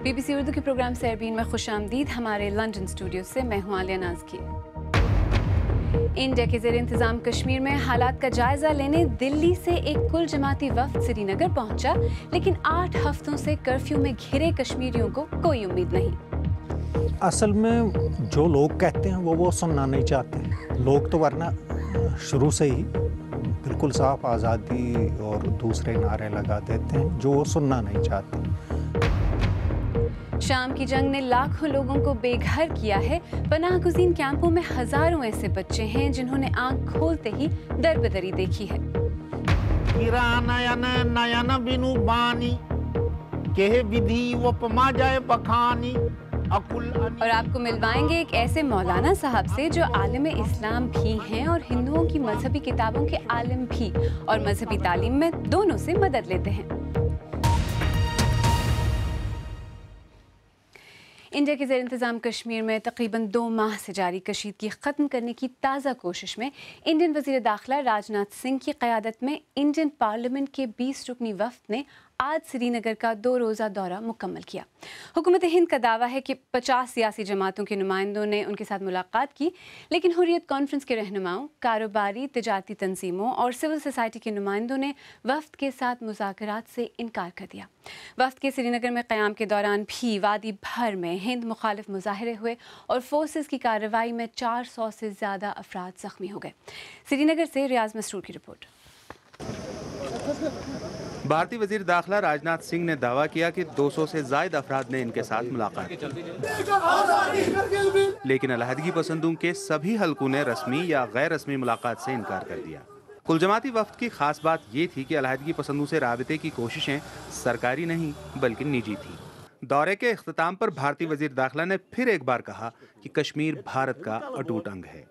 BBC Urdu کے programme سیربین میں خوش آمدید. ہمارے لندن اسٹوڈیو سے میں ہوں عالیہ نازکی. انڈیا کے زیر انتظام کشمیر میں حالات کا جائزہ لینے دلی سے ایک کل جماعتی وفد سری نگر پہنچا، لیکن 8 ہفتوں سے کرفیو میں گھرے کشمیریوں کو کوئی امید نہیں. اصل میں جو لوگ کہتے ہیں وہ سننا نہیں چاہتے. لوگ تو ورنہ شروع سے ہی بالکل صاف آزادی اور دوسرے نعرے لگا دیتے ہیں جو وہ سننا نہیں چاہتے. شام کی جنگ نے لاکھوں لوگوں کو بے گھر کیا ہے. پناہ گزین کیمپوں میں ہزاروں ایسے بچے ہیں جنہوں نے آنکھ کھولتے ہی در بدری دیکھی ہے. اور آپ کو ملوائیں گے ایک ایسے مولانا صاحب سے جو عالم اسلام بھی ہیں اور ہندوؤں کی مذہبی کتابوں کے عالم بھی، اور مذہبی تعلیم میں دونوں سے مدد لیتے ہیں. انڈیا کے زیر انتظام کشمیر میں تقریباً 2 ماہ سے جاری کشیدگی ختم کرنے کی تازہ کوشش میں انڈین وزیر داخلہ راجناتھ سنگھ کی قیادت میں انڈین پارلیمنٹ کے 20 رکنی وفد نے آج سری نگر کا 2 روزہ دورہ مکمل کیا. حکومت ہند کا دعویٰ ہے کہ 50 سیاسی جماعتوں کے نمائندوں نے ان کے ساتھ ملاقات کی، لیکن حریت کانفرنس کے رہنماؤں، کاروباری تجارتی تنظیموں اور سول سوسائٹی کے نمائندوں نے وفد کے ساتھ مذاکرات سے انکار کر دیا. وفد کے سری نگر میں قیام کے دوران بھی وادی بھر میں ہند مخالف مظاہرے ہوئے اور فورسز کی کارروائی میں 400 سے زیادہ افراد زخمی ہو گئے. سری نگر سے ریاض مسرور کی رپورٹ. بھارتی وزیر داخلہ راجناتھ سنگھ نے دعویٰ کیا کہ 200 سے زائد افراد نے ان کے ساتھ ملاقات کی، لیکن علیحدگی پسندوں کے سبھی حلقوں نے رسمی یا غیر رسمی ملاقات سے انکار کر دیا. کل جماعتی وفد کی خاص بات یہ تھی کہ علیحدگی پسندوں سے رابطے کی کوششیں سرکاری نہیں بلکہ نجی تھیں. دورے کے اختتام پر بھارتی وزیر داخلہ نے پھر ایک بار کہا کہ کشمیر بھارت کا اٹوٹ انگ ہے.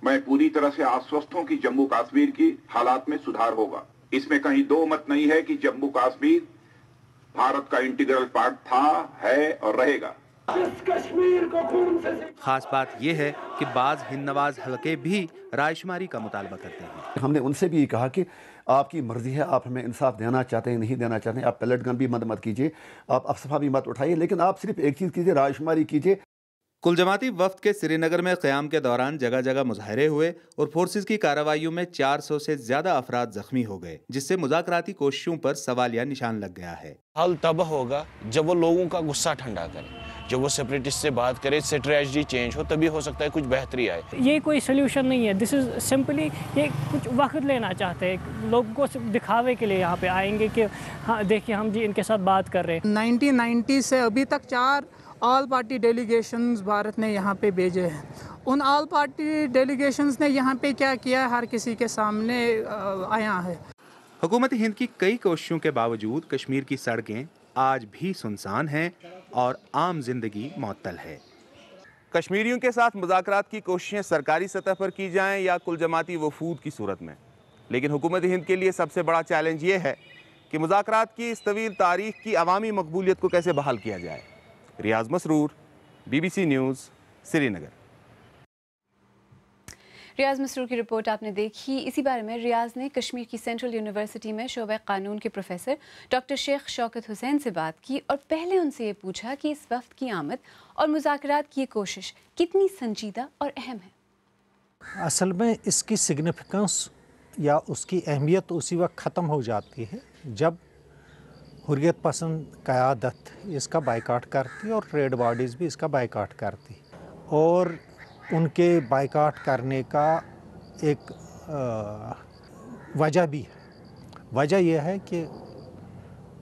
میں پوری طرح سے آشوست ہوں کہ جموں کشمیر کی حالات میں سدھار ہوگا. اس میں کہیں دو مت نہیں ہے کہ جموں کشمیر بھارت کا انٹیگرل پارٹ تھا، ہے اور رہے گا. خاص بات یہ ہے کہ بعض ہند نواز حلقے بھی رائے شماری کا مطالبہ کرتے ہیں. ہم نے ان سے بھی کہا کہ آپ کی مرضی ہے، آپ ہمیں انصاف دینا چاہتے ہیں نہیں دینا چاہتے ہیں، آپ پیلٹ گن بھی مت کیجیے، آپ افسفا بھی مت اٹھائیے، لیکن آپ صرف ایک چیز کیجیے، رائے شماری کیجیے. کل جماعتی وفد کے سری نگر میں قیام کے دوران جگہ جگہ مظاہرے ہوئے اور فورسز کی کارروائیوں میں 400 سے زیادہ افراد زخمی ہو گئے، جس سے مذاکراتی کوششوں پر سوالیہ نشان لگ گیا ہے. حل تب ہوگا جب وہ لوگوں کا غصہ ٹھنڈا کرے، جب وہ سیپریٹسٹ سے بات کرے، اسٹریٹجی چینج ہو، تبھی ہو سکتا ہے کچھ بہتری آئے. یہ کوئی سلیوشن نہیں ہے. دس از سمپلی یہ کچھ وقت لینا چاہتے ہیں، لوگوں کو دکھاوے کے لیے یہاں پہ آئیں گے کہ ہاں دیکھیے ہم جی ان کے ساتھ بات کر رہے ہیں. 1990 سے ابھی تک 4 آل پارٹی ڈیلیگیشنز بھارت نے یہاں پہ بھیجے ہیں. ان آل پارٹی ڈیلیگیشنز نے یہاں پہ کیا کیا ہر کسی کے سامنے آیا ہے. حکومت ہند کی کئی کوششوں کے باوجود کشمیر کی سڑکیں آج بھی سنسان ہیں اور عام زندگی معطل ہے. کشمیریوں کے ساتھ مذاکرات کی کوششیں سرکاری سطح پر کی جائیں یا کل جماعتی وفود کی صورت میں، لیکن حکومت ہند کے لیے سب سے بڑا چیلنج یہ ہے کہ مذاکرات کی اس طویل تاریخ کی عوامی مقبولیت کو کیسے بحال کیا جائے. ریاض مسرور، BBC نیوز، سری نگر. ریاض مسرور کی رپورٹ آپ نے دیکھی. اسی بارے میں ریاض نے کشمیر کی سینٹرل یونیورسٹی میں شعبہ قانون کے پروفیسر ڈاکٹر شیخ شوکت حسین سے بات کی اور پہلے ان سے یہ پوچھا کہ اس وفد کی آمد اور مذاکرات کی یہ کوشش کتنی سنجیدہ اور اہم ہے. اصل میں اس کی سگنیفیکنس یا اس کی اہمیت اسی وقت ختم ہو جاتی ہے جب حریت پسند قیادت اس کا بائیکاٹ کرتی اور ٹریڈ باڈیز بھی اس کا بائیکاٹ کرتی، اور ان کے بائیکاٹ کرنے کا ایک وجہ بھی ہے. وجہ یہ ہے کہ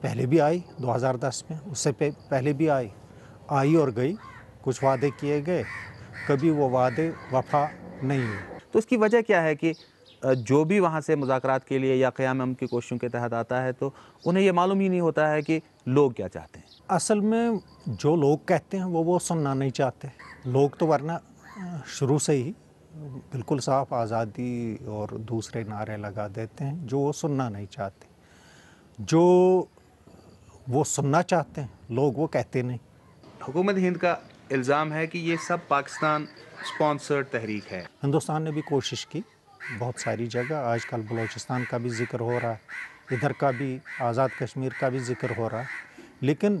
پہلے بھی آئی 2010 میں، اس سے پہلے بھی آئی اور گئی، کچھ وعدے کیے گئے، کبھی وہ وعدے وفا نہیں ہوئے. تو اس کی وجہ کیا ہے کہ جو بھی وہاں سے مذاکرات کے لیے یا قیام امن کی کوششوں کے تحت آتا ہے تو انہیں یہ معلوم ہی نہیں ہوتا ہے کہ لوگ کیا چاہتے ہیں. اصل میں جو لوگ کہتے ہیں وہ سننا نہیں چاہتے. لوگ تو ورنہ شروع سے ہی بالکل صاف آزادی اور دوسرے نعرے لگا دیتے ہیں جو وہ سننا نہیں چاہتے. جو وہ سننا چاہتے ہیں لوگ وہ کہتے نہیں. حکومت ہند کا الزام ہے کہ یہ سب پاکستان سپانسرڈ تحریک ہے. ہندوستان نے بھی کوشش کی بہت ساری جگہ، آج کل بلوچستان کا بھی ذکر ہو رہا ہے، ادھر کا بھی آزاد کشمیر کا بھی ذکر ہو رہا ہے، لیکن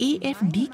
AFD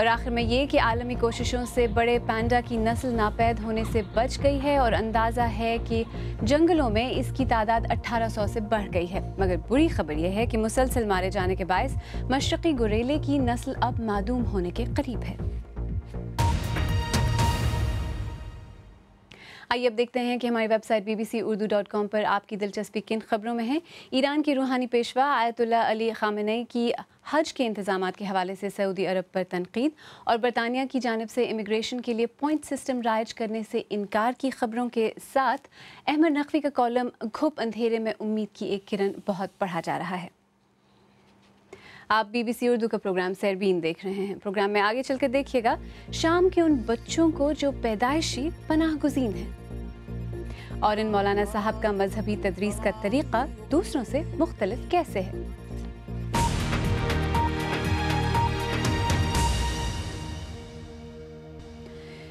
اور آخر میں یہ کہ عالمی کوششوں سے بڑے پینڈا کی نسل ناپید ہونے سے بچ گئی ہے اور اندازہ ہے کہ جنگلوں میں اس کی تعداد 1800 سے بڑھ گئی ہے، مگر بری خبر یہ ہے کہ مسلسل مارے جانے کے باعث مشرقی گوریلے کی نسل اب معدوم ہونے کے قریب ہے۔ آئیے اب دیکھتے ہیں کہ ہماری ویب سائٹ bbcurdu.com پر آپ کی دلچسپی کن خبروں میں ہے۔ ایران کے روحانی پیشوا آیت اللہ علی خامنئی کی حج کے انتظامات کے حوالے سے سعودی عرب پر تنقید اور برطانیہ کی جانب سے امیگریشن کے لیے پوائنٹ سسٹم رائج کرنے سے انکار کی خبروں کے ساتھ احمد نقوی کا کالم گھپ اندھیرے میں امید کی ایک کرن بہت پڑھا جا رہا ہے۔ آپ BBC اردو کا پروگرام سیربین دیکھ رہے ہیں۔ پروگرام میں آگے چل کر دیکھیے گا شام کے ان بچوں کو جو پیدائشی پناہ گزین ہیں، اور ان مولانا صاحب کا مذہبی تدریس کا طریقہ دوسروں سے مختلف کیسے ہے۔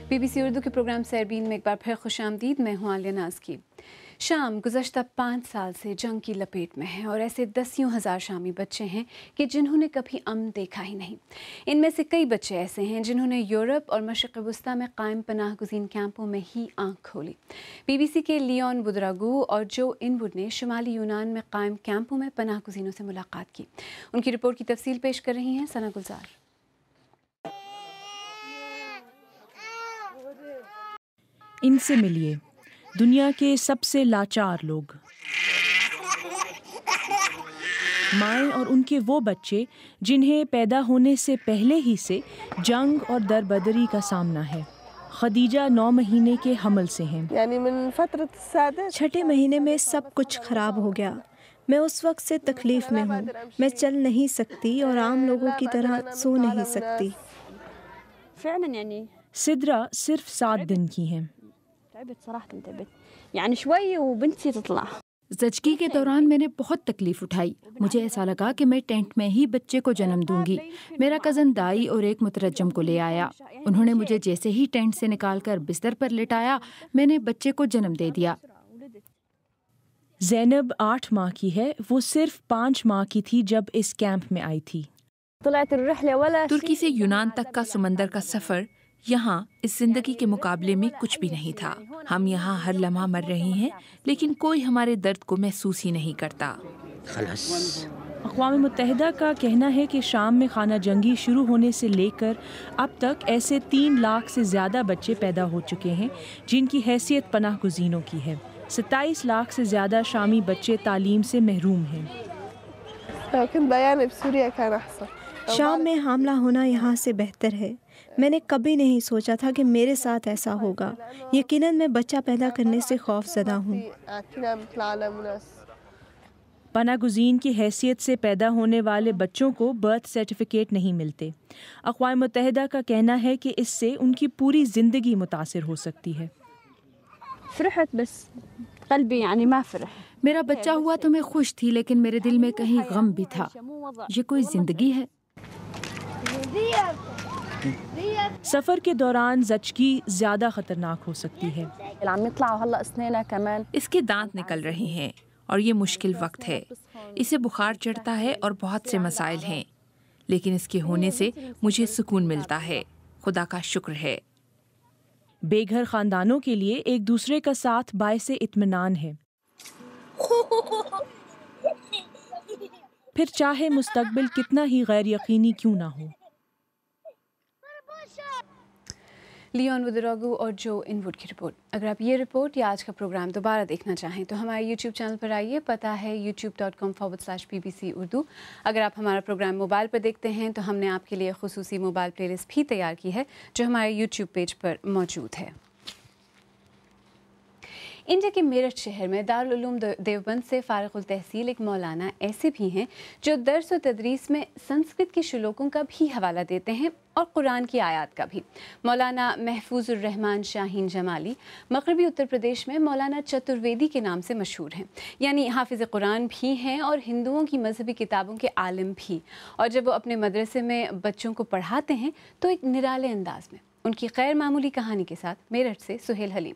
BBC اردو کے پروگرام سیربین میں ایک بار پھر خوش آمدید۔ میں ہوں عالیہ ناز کی۔ شام گزشتہ 5 سال سے جنگ کی لپیٹ میں ہے اور ایسے دسیوں ہزار شامی بچے ہیں کہ جنہوں نے کبھی امن دیکھا ہی نہیں۔ ان میں سے کئی بچے ایسے ہیں جنہوں نے یورپ اور مشرق وسطیٰ میں قائم پناہ گزین کیمپوں میں ہی آنکھ کھولی۔ BBC کے لیون بودراگو اور جو انوڈ نے شمالی یونان میں قائم کیمپوں میں پناہ گزینوں سے ملاقات کی۔ ان کی رپورٹ کی تفصیل پیش کر رہی ہیں ثنا گلزار۔ ان سے ملیے، دنیا کے سب سے لاچار لوگ، مائیں اور ان کے وہ بچے جنہیں پیدا ہونے سے پہلے ہی سے جنگ اور دربدری کا سامنا ہے۔ خدیجہ 9 مہینے کے حمل سے ہیں۔ چھٹے مہینے میں سب کچھ خراب ہو گیا۔ میں اس وقت سے تکلیف میں ہوں، میں چل نہیں سکتی اور عام لوگوں کی طرح سو نہیں سکتی۔ سدرا صرف 7 دن کی ہیں۔ زچگی کے دوران میں نے بہت تکلیف اٹھائی۔ مجھے ایسا لگا کہ میں ٹینٹ میں ہی بچے کو جنم دوں گی۔ میرا کزن دائی اور ایک مترجم کو لے آیا۔ انہوں نے مجھے جیسے ہی ٹینٹ سے نکال کر بستر پر لٹایا، میں نے بچے کو جنم دے دیا۔ زینب 8 ماہ کی ہے۔ وہ صرف 5 ماہ کی تھی جب اس کیمپ میں آئی تھی۔ ترکی سے یونان تک کا سمندر کا سفر یہاں اس زندگی کے مقابلے میں کچھ بھی نہیں تھا۔ ہم یہاں ہر لمحہ مر رہے ہیں، لیکن کوئی ہمارے درد کو محسوس ہی نہیں کرتا۔ اقوام متحدہ کا کہنا ہے کہ شام میں خانہ جنگی شروع ہونے سے لے کر اب تک ایسے 3 لاکھ سے زیادہ بچے پیدا ہو چکے ہیں جن کی حیثیت پناہ گزینوں کی ہے۔ 27 لاکھ سے زیادہ شامی بچے تعلیم سے محروم ہیں۔ شام میں حاملہ ہونا یہاں سے بہتر ہے۔ میں نے کبھی نہیں سوچا تھا کہ میرے ساتھ ایسا ہوگا۔ یقیناً میں بچہ پیدا کرنے سے خوف زدہ ہوں۔ پناہ گزین کی حیثیت سے پیدا ہونے والے بچوں کو برتھ سرٹیفکیٹ نہیں ملتے۔ اقوام متحدہ کا کہنا ہے کہ اس سے ان کی پوری زندگی متاثر ہو سکتی ہے۔ میرا بچہ ہوا تو میں خوش تھی، لیکن میرے دل میں کہیں غم بھی تھا۔ یہ کوئی زندگی ہے؟ سفر کے دوران زچگی زیادہ خطرناک ہو سکتی ہے۔ اس کے دانت نکل رہے ہیں اور یہ مشکل وقت ہے۔ اسے بخار چڑھتا ہے اور بہت سے مسائل ہیں، لیکن اس کے ہونے سے مجھے سکون ملتا ہے۔ خدا کا شکر ہے۔ بے گھر خاندانوں کے لیے ایک دوسرے کا ساتھ باعث اطمینان ہے، پھر چاہے مستقبل کتنا ہی غیر یقینی کیوں نہ ہو۔ لیون بودراگو اور جو انوڈ کی رپورٹ۔ اگر آپ یہ رپورٹ یا آج کا پروگرام دوبارہ دیکھنا چاہیں تو ہمارے YouTube چینل پر آئیے، پتہ ہے youtube.com/BBC اردو۔ اگر آپ ہمارا پروگرام موبائل پر دیکھتے ہیں تو ہم نے آپ کے لیے خصوصی موبائل پلے لسٹ بھی تیار کی ہے جو ہمارے YouTube پیج پر موجود ہے۔ انڈیا کے میرٹھ شہر میں دارالعلوم دیوبند سے فارغ التحصیل ایک مولانا ایسے بھی ہیں جو درس و تدریس میں سنسکرت کے شلوکوں کا بھی حوالہ دیتے ہیں اور قرآن کی آیات کا بھی۔ مولانا محفوظ الرحمان شاہین جمالی مغربی اتر پردیش میں مولانا چترویدی کے نام سے مشہور ہیں، یعنی حافظ قرآن بھی ہیں اور ہندوؤں کی مذہبی کتابوں کے عالم بھی۔ اور جب وہ اپنے مدرسے میں بچوں کو پڑھاتے ہیں تو ایک نرالے انداز میں۔ ان کی غیر معمولی کہانی کے ساتھ میرٹھ سے سہیل حلیم۔